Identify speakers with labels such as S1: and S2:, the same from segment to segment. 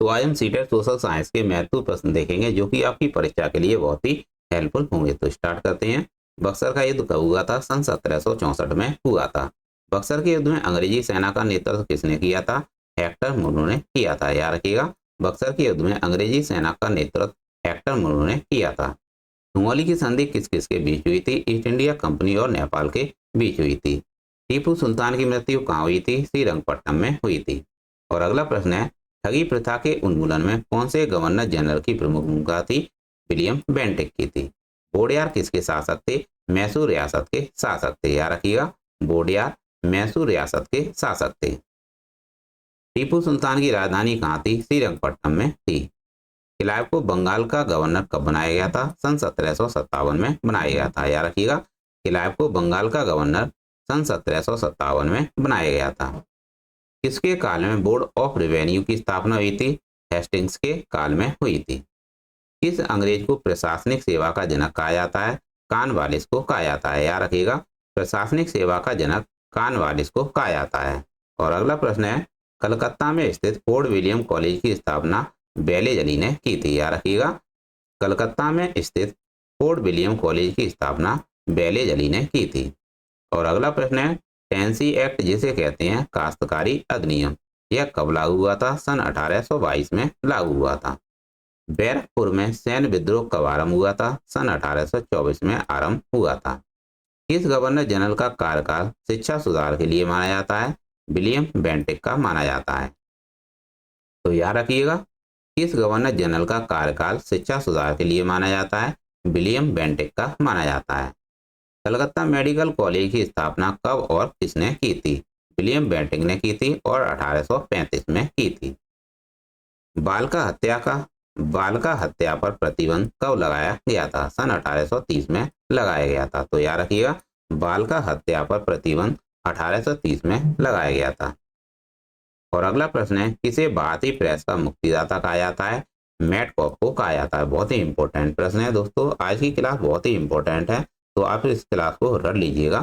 S1: तो आज हम सीटेट सोशल साइंस के महत्वपूर्ण प्रश्न देखेंगे जो कि आपकी परीक्षा के लिए बहुत ही हेल्पफुल होंगे। तो स्टार्ट करते हैं। बक्सर का युद्ध कब हुआ था? सन 1764 में हुआ था। बक्सर के युद्ध में अंग्रेजी सेना का नेतृत्व किसने किया था? हेक्टर मुर्मू ने किया था। याद रखिएगा, बक्सर के युद्ध में अंग्रेजी सेना का नेतृत्व हेक्टर मुर्मू ने किया था। सुगौली की संधि किस किस के बीच हुई थी? ईस्ट इंडिया कंपनी और नेपाल के बीच हुई थी। टीपू सुल्तान की मृत्यु कहाँ हुई थी? श्रीरंगपट्टनम में हुई थी। और अगला प्रश्न है, ठगी प्रथा के उन्मूलन में कौन से गवर्नर जनरल की प्रमुख भूमिका थी? विलियम बेंटिक की थी। वोडेयार किसके शासक थे? मैसूर रियासत के शासक थे। याद रखिएगा, वोडेयार मैसूर रियासत के शासक थे। टीपू सुल्तान की राजधानी कहाँ थी? श्रीरंगपट्टनम में थी। क्लाइव को बंगाल का गवर्नर कब बनाया गया था? सन 1757 में बनाया गया था। याद रखिएगा, क्लाइव को बंगाल का गवर्नर सन 1757 में बनाया गया था। किसके काल में बोर्ड ऑफ रेवेन्यू की स्थापना हुई थी? हेस्टिंग्स के काल में हुई थी। किस अंग्रेज को प्रशासनिक सेवा का जनक कहा जाता है? कॉर्नवालिस को कहा जाता है। याद रखिएगा, प्रशासनिक सेवा का जनक कॉर्नवालिस को कहा जाता है। और अगला प्रश्न है, कलकत्ता में स्थित फोर्ट विलियम कॉलेज की स्थापना बेलेजली ने की थी। याद रखिएगा, कलकत्ता में स्थित फोर्ट विलियम कॉलेज की स्थापना बेलेजली ने की थी। और अगला प्रश्न है, टेंसी एक्ट जिसे कहते हैं काश्तकारी अधिनियम, यह कब लागू हुआ था? सन 1822 में लागू हुआ था। बैरकपुर में सैन्य विद्रोह कब आरंभ हुआ था? सन 1824 में आरंभ हुआ था। किस गवर्नर जनरल का कार्यकाल शिक्षा सुधार के लिए माना जाता है? विलियम बेंटिक का माना जाता है। तो याद रखिएगा, किस गवर्नर जनरल का कार्यकाल शिक्षा सुधार के लिए माना जाता है? विलियम बेंटिक का माना जाता है। कलकत्ता मेडिकल कॉलेज की स्थापना कब और किसने की थी? विलियम बेंटिक ने की थी और 1835 में की थी। बालिका हत्या पर प्रतिबंध कब लगाया गया था? सन 1830 में लगाया गया था। तो याद रखिएगा, बालिका हत्या पर प्रतिबंध 1830 में लगाया गया था। और अगला प्रश्न है, किसे भारतीय प्रेस का मुक्तिदाता कहा जाता है? मैटकॉक को कहा जाता है। बहुत ही इंपॉर्टेंट प्रश्न है दोस्तों, आज की क्लास बहुत ही इंपॉर्टेंट है, तो आप इस क्लास को रट लीजिएगा।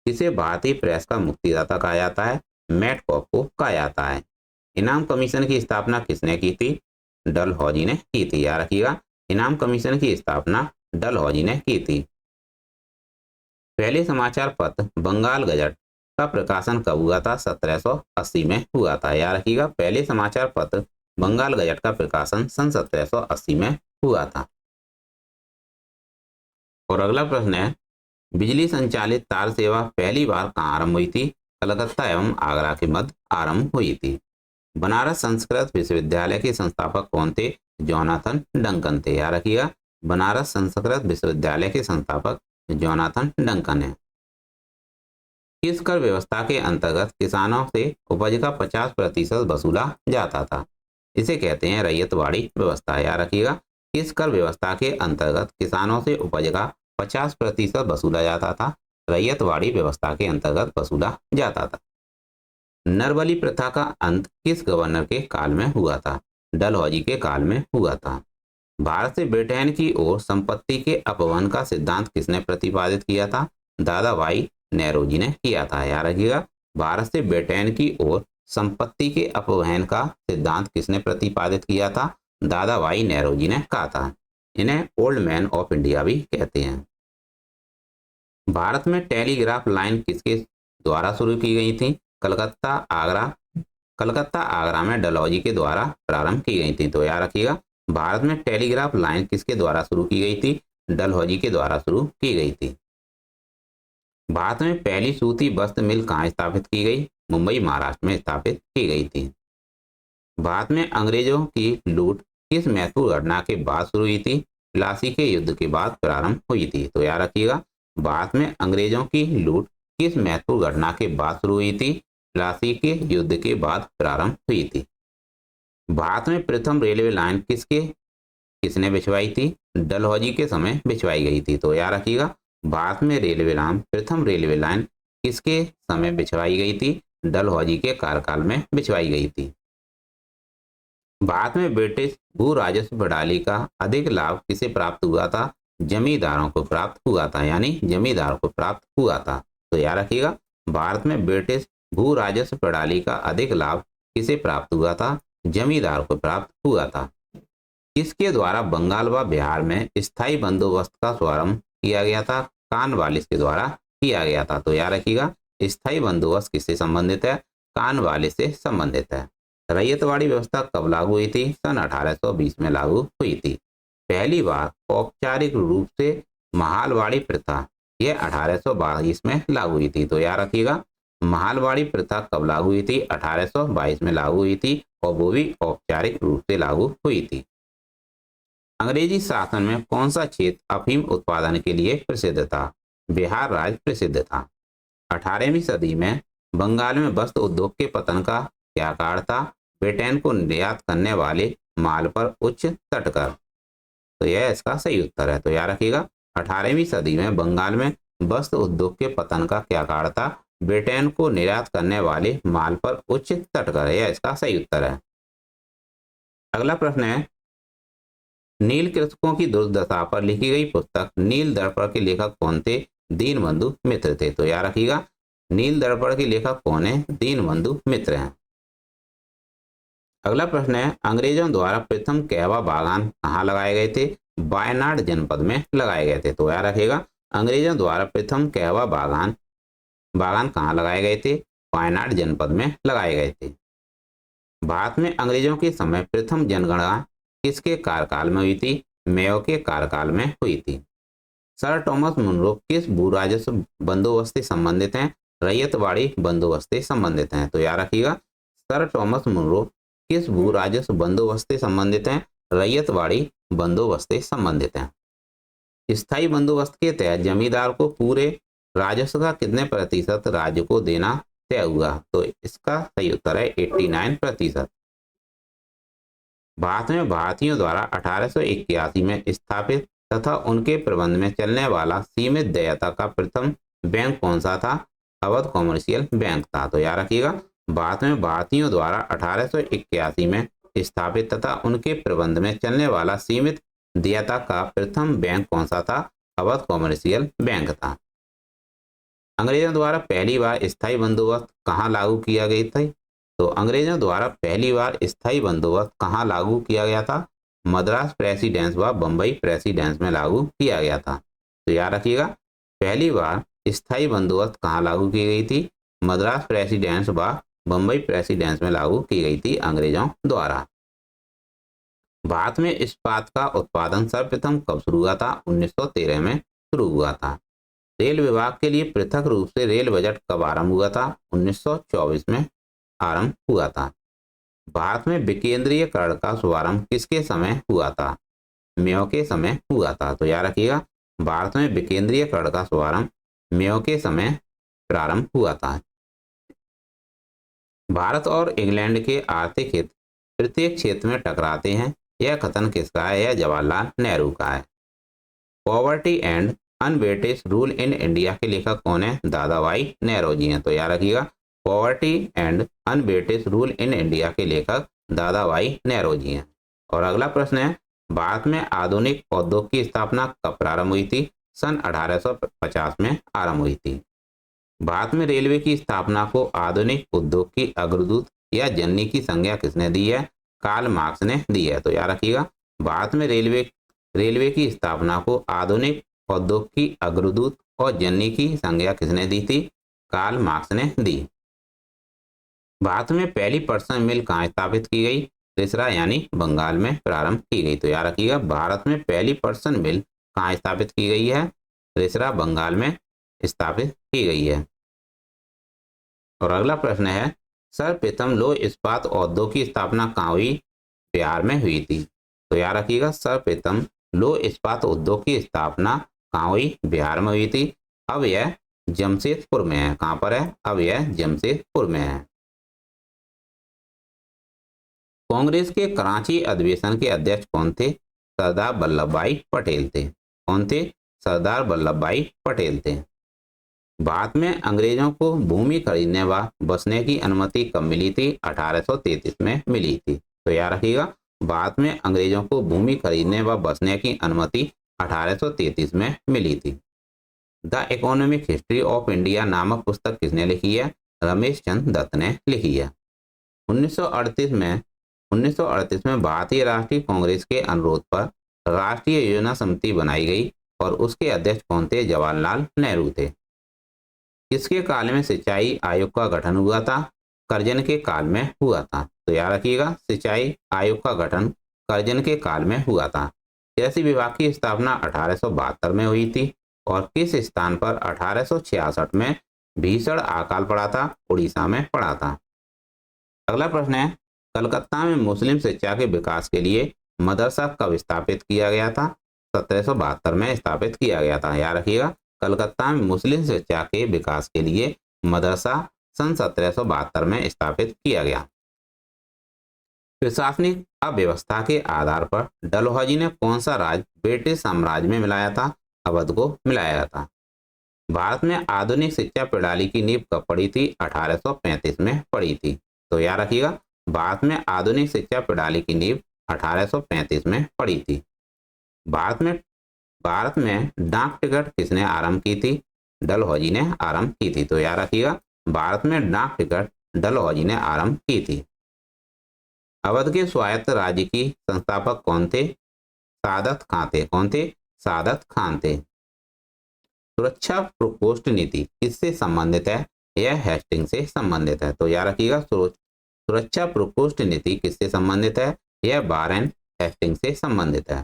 S1: किसे भारतीय प्रेस का मुक्तिदाता कहा जाता है? मैटकॉक को कहा जाता है। इनाम कमीशन की स्थापना किसने की थी? डलहौजी ने की थी। याद रखिएगा, इनाम कमीशन की स्थापना डलहौजी ने की थी। पहले समाचार पत्र बंगाल गजट का प्रकाशन कब हुआ था? 1780 में हुआ था। याद रखिएगा, पहले समाचार पत्र बंगाल गजट का प्रकाशन सन 1780 में हुआ था। और अगला प्रश्न है, बिजली संचालित तार सेवा पहली बार कहाँ आरंभ हुई थी? कलकत्ता एवं आगरा के मध्य आरंभ हुई थी। बनारस संस्कृत विश्वविद्यालय के संस्थापक कौन थे? जोनाथन डंकन थे। याद रखिएगा, बनारस संस्कृत विश्वविद्यालय के संस्थापक जोनाथन डंकन है। किस कर व्यवस्था के अंतर्गत किसानों से उपज का 50% वसूला जाता था? इसे कहते हैं रैयतवाड़ी व्यवस्था। याद रखिएगा, किस कर व्यवस्था के अंतर्गत किसानों से उपज का 50% वसूला जाता था? रैयतवाड़ी व्यवस्था के अंतर्गत वसूला जाता था। नरबली प्रथा का अंत किस गवर्नर के काल में हुआ था? डलहौजी के काल में हुआ था। भारत से ब्रिटेन की ओर संपत्ति के अपवहन का सिद्धांत किसने प्रतिपादित किया था? दादा भाई नेहरू ने किया था। याद रखिएगा, भारत से ब्रिटेन की ओर संपत्ति के अपवहन का सिद्धांत किसने प्रतिपादित किया था? दादा भाई नेहरू ने कहा था। इन्हें ओल्ड मैन ऑफ इंडिया भी कहते हैं। भारत में टेलीग्राफ लाइन किसके द्वारा शुरू की गई थी? कलकत्ता आगरा में डलहौजी के द्वारा प्रारंभ की गई थी। तो याद रखिएगा, भारत में टेलीग्राफ लाइन किसके द्वारा शुरू की गई थी? डलहौजी के द्वारा शुरू की गई थी। भारत में पहली सूती वस्त्र मिल कहाँ स्थापित की गई? मुंबई महाराष्ट्र में स्थापित की गई थी। भारत में अंग्रेजों की लूट किस महत्वपूर्ण घटना के बाद शुरू हुई थी? प्लासी के युद्ध के बाद प्रारंभ हुई थी। तो याद रखिएगा, भारत में अंग्रेजों की लूट किस महत्वपूर्ण घटना के बाद शुरू हुई थी? प्लासी के युद्ध के बाद प्रारंभ हुई थी। भारत में प्रथम रेलवे लाइन किसने बिछवाई थी? डलहौजी के समय बिछवाई गई थी। तो याद रखिएगा, भारत में प्रथम रेलवे लाइन किसके समय बिछवाई गई थी? डलहौजी के कार्यकाल में बिछवाई गई थी। भारत में ब्रिटिश भू राजस्व प्रणाली का अधिक लाभ किसे प्राप्त हुआ था? जमींदारों को प्राप्त हुआ था, यानी जमींदारों को प्राप्त हुआ था। तो याद रखिएगा, भारत में ब्रिटिश भू राजस्व प्रणाली का अधिक लाभ किसे प्राप्त हुआ था? जमींदार को प्राप्त हुआ था। किसके द्वारा बंगाल व बिहार में स्थायी बंदोबस्त का शुभारंभ किया गया था? कॉर्नवालिस के द्वारा किया गया था। तो याद रखिएगा, स्थायी बंदोबस्त किससे संबंधित है? कॉर्नवालिस से संबंधित है। रैयतवाड़ी व्यवस्था कब लागू हुई थी? सन 1820 में लागू हुई थी। पहली बार औपचारिक रूप से महालवाड़ी प्रथा यह 1822 में लागू हुई थी। तो याद रखिएगा, महालवाड़ी प्रथा कब लागू हुई थी? 1822 में लागू हुई थी, और वो भी औपचारिक रूप से लागू हुई थी। अंग्रेजी शासन में कौन सा क्षेत्र अफीम उत्पादन के लिए प्रसिद्ध था? बिहार राज्य प्रसिद्ध था। 18वीं सदी में बंगाल में वस्त्र उद्योग के पतन का क्या कारण था? ब्रिटेन को निर्यात करने वाले माल पर उच्च तटकर। तो यह इसका सही उत्तर है। तो याद रखिएगा, 18वीं सदी में बंगाल में वस्त्र उद्योग के पतन का क्या कारण था? ब्रिटेन को निर्यात करने वाले माल पर उच्च तटकर। यह इसका सही उत्तर है। अगला प्रश्न है, नील कृषकों की दुर्दशा पर लिखी गई पुस्तक नील दर्पण के लेखक कौन थे? दीनबंधु मित्र थे। तो याद रखिएगा, नील दर्पण के लेखक कौन है? दीनबंधु मित्र हैं। अगला प्रश्न है, अंग्रेजों द्वारा प्रथम कहवा बागान कहाँ लगाए गए थे? वायनाड जनपद में लगाए गए थे। तो याद रखिएगा, अंग्रेजों द्वारा प्रथम कहवा बागान कहाँ लगाए गए थे? वायनाड जनपद में लगाए गए थे। भारत में अंग्रेजों के समय प्रथम जनगणना किसके कार्यकाल में हुई थी? मेयो के कार्यकाल में हुई थी। सर टॉमस मुनरो किस भू राजस्व बंदोबस्त से संबंधित हैं? रैयतवाड़ी बंदोबस्त से संबंधित हैं। तो याद रखिएगा, सर टॉमस मुनरो किस भू राजस्व बंदोबस्त से संबंधित हैं? रैयतवाड़ी बंदोबस्त से संबंधित हैं। स्थायी बंदोबस्त के तहत जमींदार को पूरे राजस्व का कितने प्रतिशत राज्य को देना तय हुआ? तो इसका सही उत्तर है 89%। भारत में भारतीयों द्वारा 1881 में स्थापित तथा उनके प्रबंध में चलने वाला सीमित देयता का प्रथम बैंक कौन सा था? अवध कॉमर्शियल बैंक था। तो याद रखिएगा, भारत में भारतीयों द्वारा 1881 में स्थापित तथा उनके प्रबंध में चलने वाला सीमित देयता का प्रथम बैंक कौन सा था? अवध कॉमर्शियल बैंक था। अंग्रेजों द्वारा पहली बार स्थायी बंदोबस्त कहाँ लागू किया गई थी? तो अंग्रेजों द्वारा पहली बार स्थायी बंदोबस्त कहाँ लागू किया गया था? मद्रास प्रेसिडेंस व बम्बई प्रेसिडेंस में लागू किया गया था। तो याद रखिएगा, पहली बार स्थायी बंदोबस्त कहाँ लागू की गई थी? मद्रास प्रेसिडेंस व बम्बई प्रेसिडेंस में लागू की गई थी अंग्रेजों द्वारा। भारत में इस्पात का उत्पादन सर्वप्रथम कब शुरू हुआ था? 1913 में शुरू हुआ था। रेल विभाग के लिए पृथक रूप से रेल बजट कब आरंभ हुआ था? 1924 में आरंभ हुआ था। भारत में विकेंद्रीयकरण का शुभारंभ किसके समय हुआ था? मेयो के समय हुआ था। तो याद रखिएगा, भारत में विकेंद्रीयकरण का शुभारंभ मेयो के समय प्रारंभ हुआ था। भारत और इंग्लैंड के आर्थिक हित प्रत्येक क्षेत्र में टकराते हैं, यह कथन किसका है? यह जवाहरलाल नेहरू का है। Poverty and un-British rule in India के लेखक कौन है? दादा भाई नौरोजी हैं। तो याद रखिएगा, poverty and un-British rule in India के लेखक दादा भाई नौरोजी हैं। और अगला प्रश्न है, भारत में आधुनिक उद्योग की स्थापना कब प्रारंभ हुई थी? सन 1850 में आरंभ हुई थी। भारत में रेलवे की स्थापना को आधुनिक उद्योग की अग्रदूत या जननी की संज्ञा किसने दी है? कार्ल मार्क्स ने दी है। तो याद रखिएगा, भारत में रेलवे की स्थापना को आधुनिक उद्योग की अग्रदूत और जननी की संज्ञा किसने दी थी? कार्ल मार्क्स ने दी। भारत में पहली पर्सन मिल कहाँ स्थापित की गई? रिसरा यानी बंगाल में प्रारंभ की गई। तो याद रखिएगा, भारत में पहली पर्सन मिल कहाँ स्थापित की गई है? रिसरा बंगाल में स्थापित की गई है। और अगला प्रश्न है, सर्वप्रथम लौह इस्पात उद्योग की स्थापना कहाँ हुई? बिहार में हुई थी। तो याद रखिएगा, सर्वप्रथम लौह इस्पात उद्योग की स्थापना कहाँ हुई? बिहार में हुई थी। अब यह जमशेदपुर में है। कहाँ पर है? अब यह जमशेदपुर में है। कांग्रेस के कराची अधिवेशन के अध्यक्ष कौन थे? सरदार वल्लभ भाई पटेल थे। कौन थे? सरदार वल्लभ भाई पटेल थे। भारत में अंग्रेजों को भूमि खरीदने व बसने की अनुमति कब मिली थी? 1833 में मिली थी। तो याद रखिएगा, भारत में अंग्रेजों को भूमि खरीदने व बसने की अनुमति 1833 में मिली थी। The economic history of India नामक पुस्तक किसने लिखी है? रमेश चंद्र दत्त ने लिखी है। 1938 में 1938 में भारतीय राष्ट्रीय कांग्रेस के अनुरोध पर राष्ट्रीय योजना समिति बनाई गई और उसके अध्यक्ष कौन थे? जवाहरलाल नेहरू थे। किसके काल में सिंचाई आयोग का गठन हुआ था? करजन के काल में हुआ था। तो याद रखिएगा, सिंचाई आयोग का गठन करजन के काल में हुआ था। कृषि विभाग की स्थापना 1872 में हुई थी और किस स्थान पर 1866 में भीषण अकाल पड़ा था? उड़ीसा में पड़ा था। अगला प्रश्न है, कलकत्ता में मुस्लिम शिक्षा के विकास के लिए मदरसा कब स्थापित किया गया था? 1772 में स्थापित किया गया था। याद रखिएगा, कलकत्ता में मुस्लिम शिक्षा के विकास के लिए मदरसा सन 1772 में स्थापित किया गया। प्रशासनिक अव्यवस्था के आधार पर डलहौजी ने कौन सा राज्य ब्रिटिश साम्राज्य में मिलाया था? अवध को मिलाया था। भारत में आधुनिक शिक्षा प्रणाली की नींव कब पड़ी थी? 1835 में पड़ी थी। तो याद रखिएगा, भारत में आधुनिक शिक्षा प्रणाली की नींव 1835 में पड़ी थी। भारत में डाक टिकट किसने आरंभ की थी? डलहौजी ने आरंभ की थी। तो याद रखिएगा, भारत में डाक टिकट डलहौजी ने आरंभ की थी। अवध के स्वायत्त राज्य की संस्थापक कौन थे? सादत खां थे। कौन थे? सादत खान थे। सुरक्षा प्रकोष्ठ नीति किससे संबंधित है? यह हेस्टिंग से संबंधित है। तो याद रखिएगा, सुरक्षा प्रकोष्ठ नीति किससे संबंधित है? यह वारेन हेस्टिंग से संबंधित है।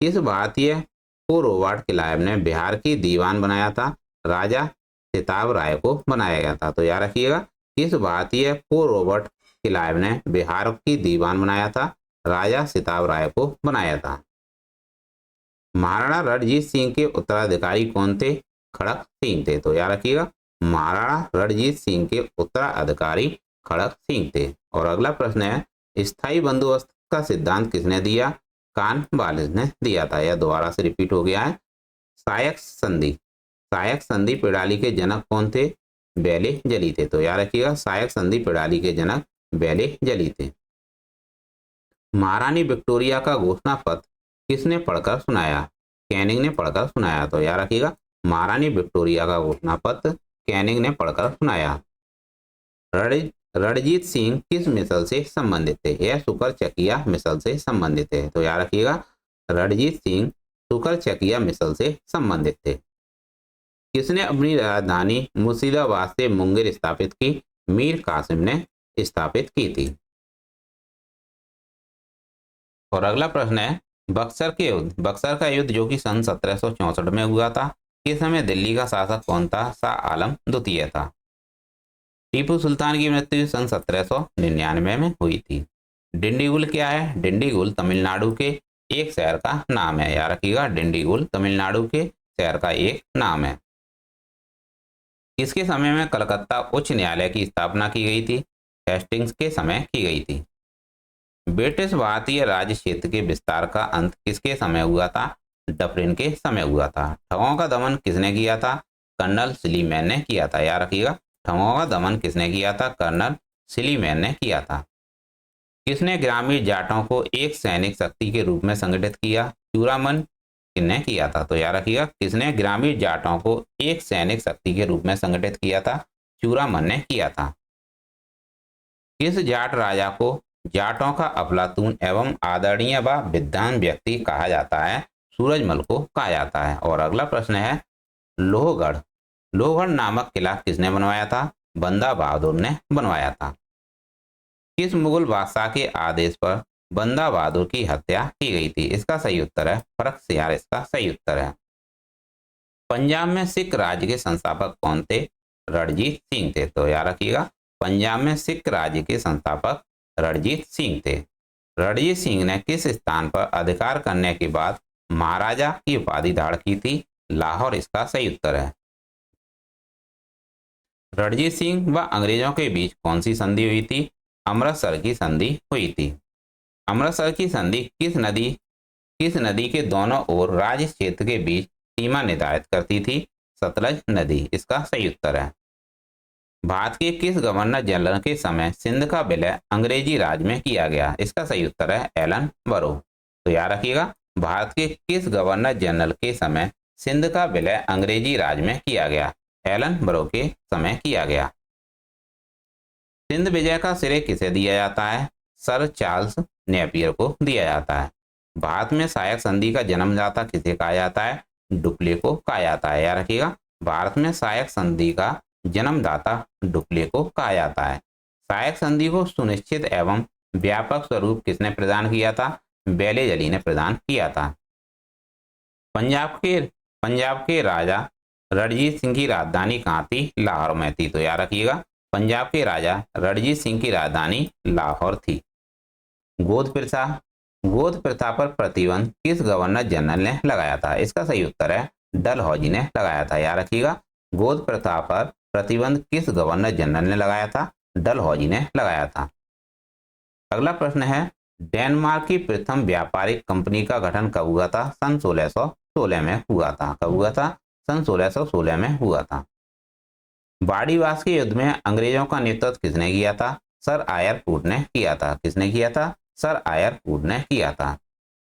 S1: किस भारतीय को रॉबर्ट क्लाइव ने बिहार की दीवान बनाया था? राजा सिताब राय को बनाया गया था। तो याद रखिएगा, किस भारतीय को रॉबर्ट क्लाइव ने बिहार की दीवान बनाया था? राजा सिताब राय को बनाया था। महाराणा रणजीत सिंह के उत्तराधिकारी कौन थे? खड़क सिंह थे। तो याद रखिएगा, महाराणा रणजीत सिंह के उत्तराधिकारी खड़क सिंह थे। और अगला प्रश्न है, स्थायी बंदोबस्त का सिद्धांत किसने दिया? कॉर्नवालिस ने दिया था। यह दोबारा से रिपीट हो गया है। सहायक संधि प्रणाली के जनक कौन थे? बेले जली थे। तो याद रखिएगा, सहायक संधि प्रणाली के जनक बेले जली थे। महारानी विक्टोरिया का घोषणा पत्र किसने पढ़कर सुनाया? कैनिंग ने पढ़कर सुनाया। तो याद रखिएगा, महारानी विक्टोरिया का घोषणा पत्र कैनिंग ने पढ़कर सुनाया। रणजीत सिंह किस मिसल से संबंधित थे? यह सुकर चकिया मिसल से संबंधित है। तो याद रखिएगा, रणजीत सिंह सुकर चकिया मिसल से संबंधित थे। किसने अपनी राजधानी मुर्शिदाबाद से मुंगेर स्थापित की? मीर कासिम ने स्थापित की थी। और अगला प्रश्न है, बक्सर का युद्ध जो कि सन 1764 में हुआ था, किस समय दिल्ली का शासक कौन था? शाह आलम द्वितीय था। टीपू सुल्तान की मृत्यु सन 1799 में हुई थी। डिंडीगुल क्या है? डिंडीगुल तमिलनाडु के एक शहर का नाम है। याद रखिएगा, डिंडीगुल तमिलनाडु के शहर का एक नाम है। किसके समय में कलकत्ता उच्च न्यायालय की स्थापना की गई थी? हेस्टिंग्स के समय की गई थी। ब्रिटिश भारतीय राज्य क्षेत्र के विस्तार का अंत किसके समय हुआ था? डफरिन के समय हुआ था। ठगों का दमन किसने किया था? कर्नल स्लीमैन ने किया था। याद रखिएगा, ठगों का दमन किसने किया था? कर्नल स्लीमैन ने किया था। किसने ग्रामीण जाटों को एक सैनिक शक्ति के रूप में संगठित किया? चूड़ामन ने किया था। तो याद रखिएगा, किसने ग्रामीण जाटों को एक सैनिक शक्ति के रूप में संगठित किया था? चूड़ामन ने किया था। किस जाट राजा को जाटों का अफलातून एवं आदरणीय व विद्वान व्यक्ति कहा जाता है? सूरजमल को कहा जाता है। और अगला प्रश्न है, लोहगढ़ नामक किला किसने बनवाया था? बंदा बहादुर ने बनवाया था। किस मुगल बादशाह के आदेश पर बंदा बहादुर की हत्या की गई थी? इसका सही उत्तर है फर्क सियार। इसका सही उत्तर है। पंजाब में सिख राज्य के संस्थापक कौन थे? रणजीत सिंह थे। तो याद रखिएगा, पंजाब में सिख राज्य के संस्थापक रणजीत सिंह थे। रणजीत सिंह ने किस स्थान पर अधिकार करने के बाद महाराजा की उपाधि धारण की थी? लाहौर। इसका सही उत्तर है। रणजीत सिंह व अंग्रेजों के बीच कौन सी संधि हुई थी? अमृतसर की संधि हुई थी। अमृतसर की संधि किस नदी के दोनों ओर राज्य क्षेत्र के बीच सीमा निर्धारित करती थी? सतलज नदी। इसका सही उत्तर है। भारत के किस गवर्नर जनरल के समय सिंध का विलय अंग्रेजी राज में किया गया? इसका सही उत्तर है एलन बरो। तो याद रखिएगा, भारत के किस गवर्नर जनरल के समय सिंध का विलय अंग्रेजी राज में किया गया? एलन बरो के समय किया गया। सिंध विजय का श्रेय किसे दिया जाता है? सर चार्ल्स नेपियर को दिया जाता है। भारत में सहायक संधि का जन्मदाता किसे कहा जाता है? डुप्ले को कहा जाता है। याद रखिएगा, भारत में सहायक संधि का जन्मदाता डुप्ले को कहा जाता है। सहायक संधि को सुनिश्चित एवं व्यापक स्वरूप किसने प्रदान किया था? बेलेजली ने प्रदान किया था। पंजाब के राजा रणजीत सिंह की राजधानी कहाँ थी? लाहौर में थी। तो याद रखिएगा, पंजाब के राजा रणजीत सिंह की राजधानी लाहौर थी। गोद प्रथा पर प्रतिबंध किस गवर्नर जनरल ने लगाया था? इसका सही उत्तर है डलहौजी ने लगाया था। याद रखिएगा, गोद प्रथा पर प्रतिबंध किस गवर्नर जनरल ने लगाया था? डलहौजी ने लगाया था। अगला प्रश्न है, डेनमार्क की प्रथम व्यापारिक कंपनी का गठन कब हुआ था? सन 1616 में हुआ था। कब हुआ था? सन 1616 में हुआ था। बाड़ीवास के युद्ध में अंग्रेजों का नेतृत्व किसने किया था? सर आयर फूड ने किया था। किसने किया था? सर आयर फूड ने किया था।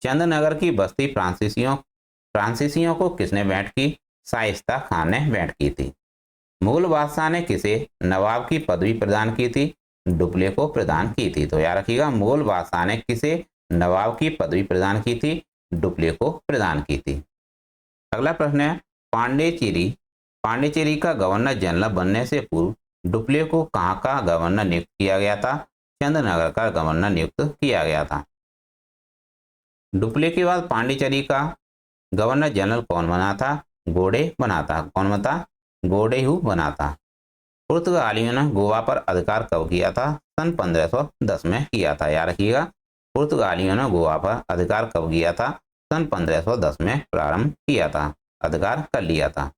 S1: चंदनगर की बस्ती फ्रांसीसियों को किसने भेंट की? शाइस्ता खान ने भेंट की थी। मुगल बादशाह ने किसे नवाब की पदवी प्रदान की थी? डुप्ले को प्रदान की थी। तो याद रखिएगा, मुगल बादशाह ने किसे नवाब की पदवी प्रदान की थी? डुप्ले को प्रदान की थी। अगला प्रश्न है, पांडिचेरी का गवर्नर जनरल बनने से पूर्व डुप्ले को कहाँ का गवर्नर नियुक्त किया गया था? चंदनगर का गवर्नर नियुक्त किया गया था। डुप्ले के बाद पांडिचेरी का गवर्नर जनरल कौन बना था? गोडे बना था। कौन बना? गोडेहू बना था। पुर्तगालियों ने गोवा पर अधिकार कब किया था? सन 1510 में किया था। याद रखिएगा, पुर्तगालियों ने गोवा पर अधिकार कब किया था? सन 1510 में प्रारंभ किया था, अधिकार कर लिया था।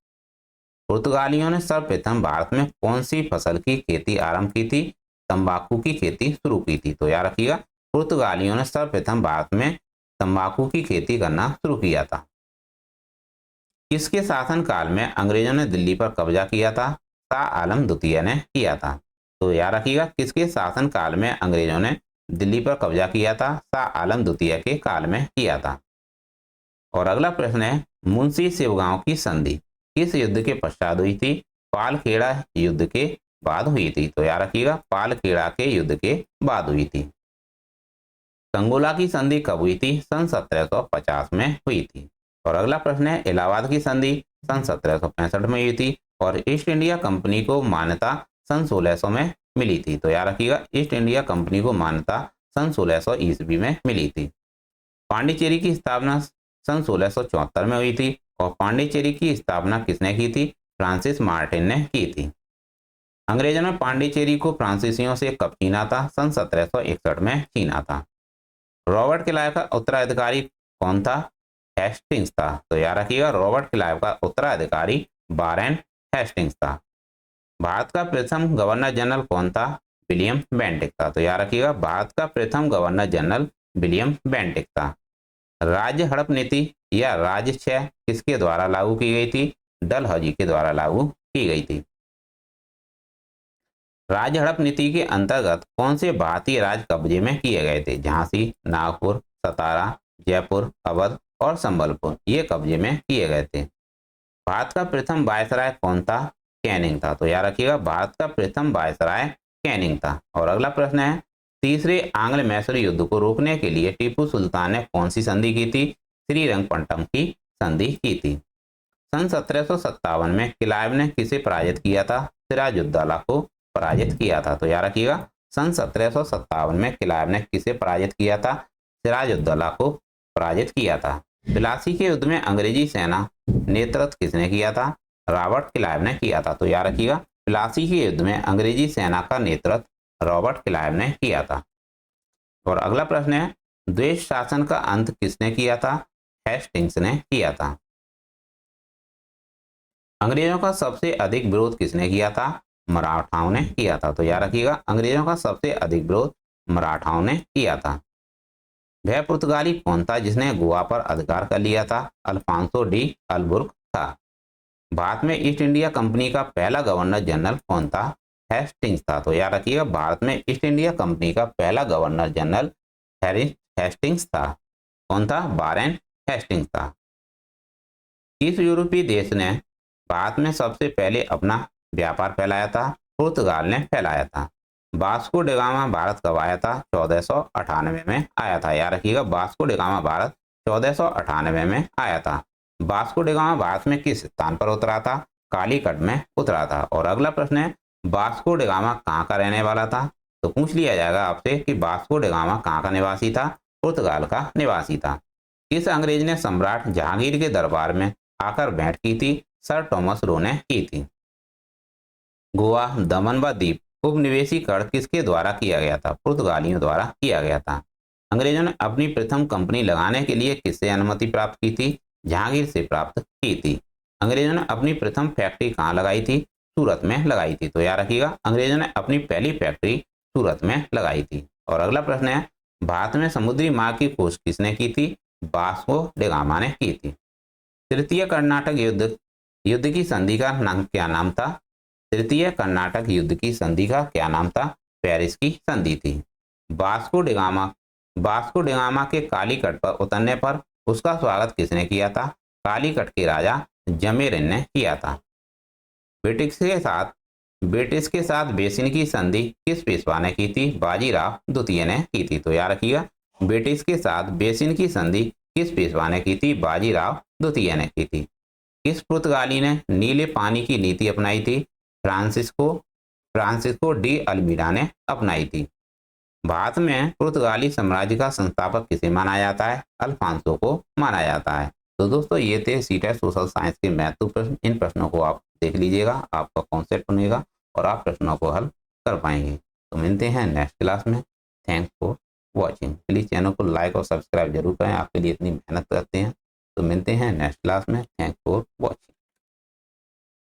S1: पुर्तगालियों ने सर्वप्रथम भारत में कौन सी फसल की खेती आरंभ की थी? तंबाकू की खेती शुरू की थी। तो याद रखिएगा, पुर्तगालियों ने सर्वप्रथम भारत में तंबाकू की खेती करना शुरू किया था। किसके शासनकाल में अंग्रेजों ने दिल्ली पर कब्जा किया था? शाह आलम द्वितीय ने किया था। तो याद रखिएगा, किसके शासनकाल में अंग्रेजों ने दिल्ली पर कब्जा किया था? शाह आलम द्वितीय के काल में किया था। और अगला प्रश्न है, मुंशी शिवगांव की संधि किस युद्ध के पश्चात हुई थी? पालखेड़ा युद्ध के बाद हुई थी। तो याद रखिएगा, पालखेड़ा के युद्ध के बाद हुई थी। संगोला की संधि कब हुई थी? सन 1750 में हुई थी। और अगला प्रश्न है, इलाहाबाद की संधि सन 1765 में हुई थी और ईस्ट इंडिया कंपनी को मान्यता सन 1600 में मिली थी। तो याद रखिएगा, ईस्ट इंडिया कंपनी को मान्यता सन 1600 ईस्वी में मिली थी। पांडिचेरी की स्थापना सन 1674 में हुई थी और पांडिचेरी की स्थापना किसने की थी? फ्रांसिस मार्टिन ने की थी। अंग्रेजों ने पांडिचेरी को फ्रांसीसियों से कब छीना था? सन 1761 में छीना था। रॉबर्ट क्लाइव का उत्तराधिकारी कौन था? हेस्टिंग्स था। तो याद रखिएगा, रॉबर्ट क्लाइव का उत्तराधिकारी वारेन हेस्टिंग्स था। भारत का प्रथम गवर्नर जनरल कौन था? विलियम बेंटिक था। तो याद रखिएगा, भारत का प्रथम गवर्नर जनरल विलियम बेंटिक था। राज्य हड़प नीति या राजक्षय किसके द्वारा लागू की गई थी? डलहौजी के द्वारा लागू की गई थी। राज्य हड़प नीति के अंतर्गत कौन से भारतीय राज कब्जे में किए गए थे? झांसी, नागपुर, सतारा, जयपुर, अवध और संबलपुर ये कब्जे में किए गए थे। भारत का प्रथम वायसराय कौन था? कैनिंग था। तो याद रखिएगा, भारत का प्रथम वायसराय कैनिंग था। और अगला प्रश्न है, तीसरे आंग्ल मैसूर युद्ध को रोकने के लिए टीपू सुल्तान ने कौन सी संधि की थी? श्रीरंगपट्टम की संधि की थी। सन 1757 में क्लाइव ने किसे पराजित किया था? सिराजुद्दौला को पराजित किया था। तो याद रखिएगा, सन 1757 में क्लाइव ने किसे पराजित किया था? सिराजुद्दौला को पराजित किया था। प्लासी के युद्ध में अंग्रेजी सेना नेतृत्व किसने किया था? रॉबर्ट क्लाइव ने किया था। तो याद रखिएगा, प्लासी के युद्ध में अंग्रेजी सेना का नेतृत्व रॉबर्ट क्लाइव ने किया था। और अगला प्रश्न है, द्वेष शासन का अंत किसने किया था? हेस्टिंग्स ने किया था। अंग्रेजों का सबसे अधिक विरोध किसने किया था? मराठाओं ने किया था। तो याद रखिएगा, अंग्रेजों का सबसे अधिक विरोध मराठाओं ने किया था। वह पुर्तगाली कौन था जिसने गोवा पर अधिकार कर लिया था? अल्फांसो डी अल्बुर्क था। भारत में ईस्ट इंडिया कंपनी का पहला गवर्नर जनरल कौन था? हेस्टिंग्स था। तो याद रखिएगा, भारत में ईस्ट इंडिया कंपनी का पहला गवर्नर जनरल हेस्टिंग्स था। कौन था? वारेन हेस्टिंग्स था। किस यूरोपीय देश ने भारत में सबसे पहले अपना व्यापार फैलाया था? पुर्तगाल ने फैलाया था। वास्को ड गामा भारत कब आया था? 1498 में आया था। याद रखिएगा, वास्को ड गामा भारत 1498 में आया था। वास्को ड गामा भारत में किस स्थान पर उतरा था? कालीकट में उतरा था। और अगला प्रश्न है, वास्को ड गामा कहाँ का रहने वाला था? तो पूछ लिया जाएगा आपसे कि वास्को ड गामा कहाँ का निवासी था? पुर्तगाल का निवासी था। किस अंग्रेज ने सम्राट जहांगीर के दरबार में आकर भेंट की थी? सर थॉमस रो ने की थी। गोवा, दमन व दीप उपनिवेशीकरण किसके द्वारा किया गया था? पुर्तगालियों द्वारा किया गया था। अंग्रेजों ने अपनी प्रथम कंपनी लगाने के लिए किससे अनुमति प्राप्त की थी? जहांगीर से प्राप्त की थी। अंग्रेजों ने अपनी प्रथम फैक्ट्री कहाँ लगाई थी? सूरत में लगाई थी। तो याद रखिएगा, अंग्रेजों ने अपनी पहली फैक्ट्री सूरत में लगाई थी। और अगला प्रश्न है, भारत में समुद्री मार्ग की खोज किसने की थी? वास्को ड गामा ने की थी। तृतीय कर्नाटक युद्ध युद्ध की संधि का नाम क्या नाम था? तृतीय कर्नाटक युद्ध की संधि का क्या नाम था? पेरिस की संधि थी। वास्को ड गामा के कालीकट पर उतरने पर उसका स्वागत किसने किया था? कालीकट के राजा जमेरिन ने किया था। ब्रिटिश के साथ बेसिन की संधि किस पेशवा ने की थी? बाजीराव द्वितीय ने की थी। तो याद रखिएगा, ब्रिटिश के साथ बेसिन की संधि किस पेशवा ने की थी? बाजीराव द्वितीय ने की थी। किस पुर्तगाली ने नीले पानी की नीति अपनाई थी? फ्रांसिस्को डी अल्मीडा ने अपनाई थी। भारत में पुर्तगाली साम्राज्य का संस्थापक किसे माना जाता है? अल्फांसो को माना जाता है। तो दोस्तों, ये थे सीटेट सोशल साइंस के महत्वपूर्ण प्रश्न। इन प्रश्नों को आप देख लीजिएगा, आपका कॉन्सेप्ट बनेगा और आप प्रश्नों को हल कर पाएंगे। तो मिलते हैं नेक्स्ट क्लास में। Thanks for watching. Please channel को लाइक और सब्सक्राइब जरूर करें, आपके लिए इतनी मेहनत करते हैं। तो मिलते हैं नेक्स्ट क्लास में। Thanks for watching.